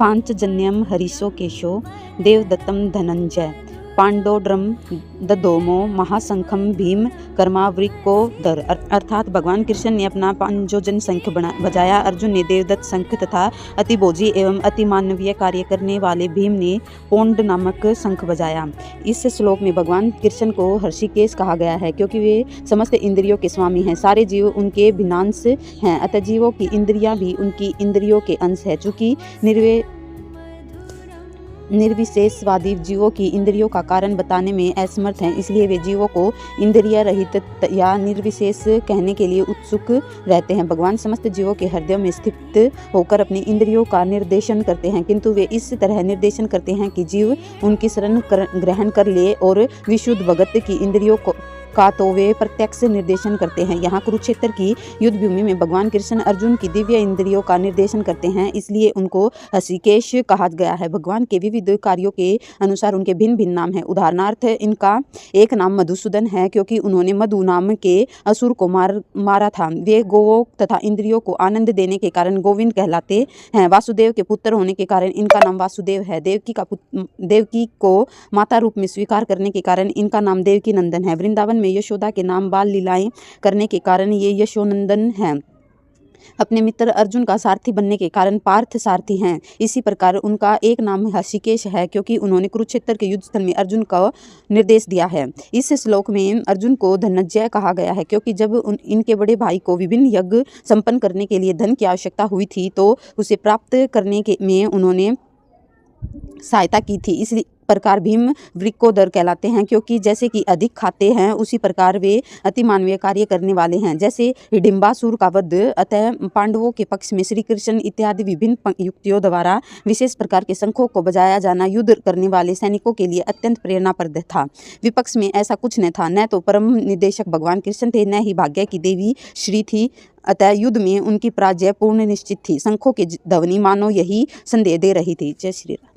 पांचजन्यम हरिशो केशो देवदत्तम धनंजय पांडोड्रम ददोमो महाशंखम भीम कर्मावृकोदर। अर्थात भगवान कृष्ण ने अपना पांचजन्य शंख बजाया, अर्जुन ने देवदत्त शंख तथा अतिभोजी एवं अति मानवीय कार्य करने वाले भीम ने पोंड नामक शंख बजाया। इस श्लोक में भगवान कृष्ण को हर्षिकेश कहा गया है क्योंकि वे समस्त इंद्रियों के स्वामी हैं। सारे जीव उनके भिन्नांश हैं, अतः जीवों की इंद्रियां भी उनकी इंद्रियों के अंश है। चूंकि निर्विशेषवादी जीवों की इंद्रियों का कारण बताने में असमर्थ हैं, इसलिए वे जीवों को इंद्रिय रहित या निर्विशेष कहने के लिए उत्सुक रहते हैं। भगवान समस्त जीवों के हृदय में स्थित होकर अपनी इंद्रियों का निर्देशन करते हैं, किंतु वे इस तरह निर्देशन करते हैं कि जीव उनकी शरण ग्रहण कर ले और विशुद्ध भगत की इंद्रियों का तो वे प्रत्यक्ष निर्देशन करते हैं। यहाँ कुरुक्षेत्र की युद्ध भूमि में भगवान कृष्ण अर्जुन की दिव्य इंद्रियों का निर्देशन करते हैं, इसलिए उनको हर्षिकेश कहा गया है। भगवान के विविध कार्यों के अनुसार उनके भिन्न भिन्न नाम हैं। उदाहरणार्थ इनका एक नाम मधुसूदन है क्योंकि उन्होंने मधु नाम के असुर को मारा था। वे गोवों तथा इंद्रियों को आनंद देने के कारण गोविंद कहलाते हैं। वासुदेव के पुत्र होने के कारण इनका नाम वासुदेव है। देवकी को माता रूप में स्वीकार करने के कारण इनका नाम देवकी नंदन है। वृंदावन में यशोदा के नाम बाल लीलाएं करने के कारण ये यशोनंदन हैं। अपने मित्र अर्जुन का सारथी बनने के कारण पार्थ सारथी हैं। इसी प्रकार उनका एक नाम हर्षिकेश है क्योंकि उन्होंने कुरुक्षेत्र के युद्ध स्थल में अर्जुन का निर्देश दिया है। इस श्लोक में अर्जुन को धनंजय कहा गया है क्योंकि जब इनके बड़े भाई को विभिन्न यज्ञ संपन्न करने के लिए धन की आवश्यकता हुई थी तो उसे प्राप्त करने में उन्होंने सहायता की थी। इस प्रकार भीम वृकोदर कहलाते हैं क्योंकि जैसे कि अधिक खाते हैं उसी प्रकार वे अति मानवीय कार्य करने वाले हैं। जैसे हिडिंबासुर का वध, अतः पांडवों के पक्ष में श्री कृष्ण इत्यादि विभिन्न युक्तियों द्वारा विशेष प्रकार के शंखों को बजाया जाना युद्ध करने वाले सैनिकों के लिए अत्यंत प्रेरणाप्रद था। विपक्ष में ऐसा कुछ न था, न तो परम निदेशक भगवान कृष्ण थे, न ही भाग्य की देवी श्री थी, अतः युद्ध में उनकी पराजय पूर्ण निश्चित थी। शंखों की ध्वनि मानो यही संदेश दे रही थी। जय श्री राम।